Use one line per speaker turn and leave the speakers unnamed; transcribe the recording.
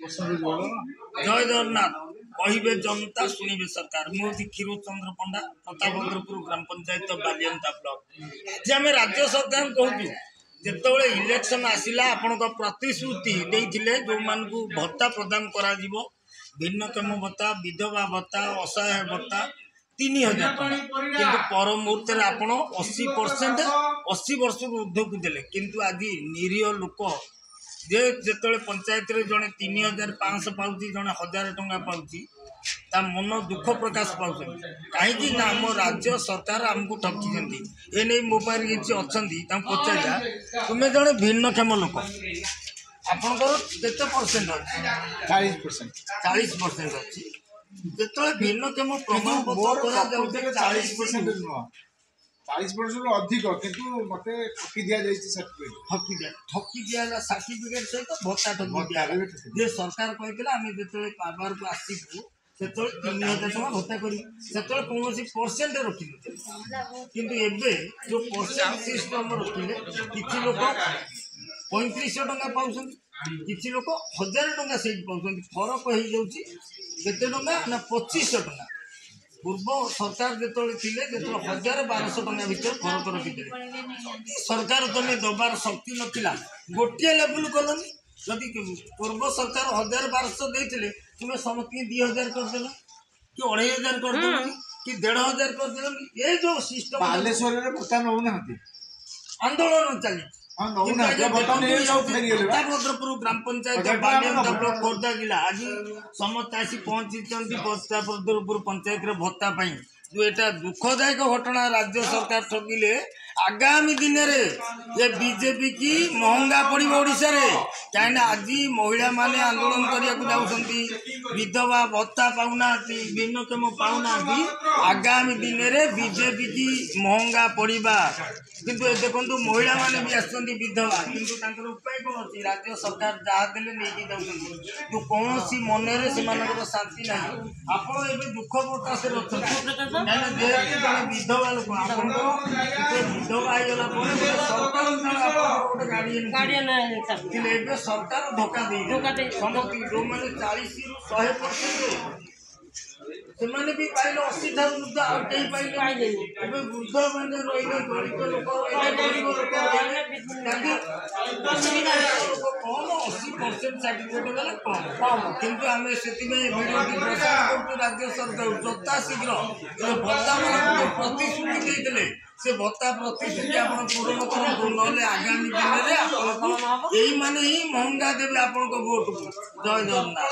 जय जगन्नाथ कहे जनता शुणे सरकार मुझे क्षीरोद चंद्र पंडा प्रतापचंद्रपुर ग्राम पंचायत बालियंता ब्लॉक आज आम राज्य सरकार कहूँ जिते इलेक्शन आसला आपण प्रतिश्रुति देते जो मान भत्ता प्रदान करा भिन्नक्षम भत्ता विधवा भत्ता असहाय भत्ता 3000 कि पर मुहूर्त आप 80% 80 वर्ष ऊर्ध को देले किंतु आज निरीह लोक जे जिते पंचायत जड़े 3500 पाँच जड़े 1000 टंका पाँच मन दुख प्रकाश पाँच कहीं आम राज्य सरकार आमको ठकी ये नहीं मोबाइल किसी अच्छा पचारा तुम्हें जड़े भिन्नक्षम लोक आपंकर केते परसेंट अच्छी 40% अच्छी जो भिन्नक्षम प्रमाण पत्र 40% नुह
40% अधिक किंतु मते ठकी दिया
ठकी दिया सर्टिफिकेट सहित भत्ता ठकी दिया जे सरकार कहते आम जो पावर को आसू से 3000 टका भत्ता करी कौन परसेंट रखी किंतु एबे जो परसेंट सिस्टम रखिले किसी लोक 3500 टका पाँच किसी लोक 1000 टका से पाँच फरक हो जाऊँगी केते टका ना 2500 टका पूर्व सरकार जो थे जो 1000-1200 टका भर फरक रखी सरकार तुम्हें दबार शक्ति नाला गोटे लेवल कलनी जदि पूर्व सरकार 1000-1200 देते तुम्हें समस्त 2000 करदेल कि 2500 करदेल कि 1500 करदेल ये जो सिस्टम आंदोलन चली प्रतापचंद्रपुर ग्राम पंचायत बालियंता ब्लॉक खोर्धा जिला आज समस्त आसी पहुंची प्रतापचंद्रपुर पंचायत भत्ता जो एटा दुखदायक घटना राज्य सरकार ठगिले आगामी दिन ये बीजेपी की महंगा पड़े ओडिशा रे कहीं आज महिला माने आंदोलन करने विधवा भत्ता पाऊना भिन्नक्षम पाऊना आगामी दिन में बीजेपी की महंगा पड़वा किंतु देखो महिला माने भी आसुँच विधवा किंतु उपाय कौन अच्छी राज्य सरकार जहाँ देले नहीं जाऊँ कौन मन से शांति ना आप दुख प्रकाश जन विधवा लोक विधवा सरकार सरकार धोखा दे समस्त जो मैंने 40-100% से भी पाइल 80,000 वृद्ध आउ कहीं पाइले वृद्ध मैंने रही दलित लोक कौन 80% सर्टिफिकेट गले कम किंतु आम से भिडियो प्रसार कर राज्य सरकार यथा शीघ्र भत्ता मान प्रतिश्रुति देते से भत्ता प्रतिश्रुति आप पूरण करूँ ना आगामी दिन में यही माने ही महंगा देवे आपण वोट को जय जगन्नाथ।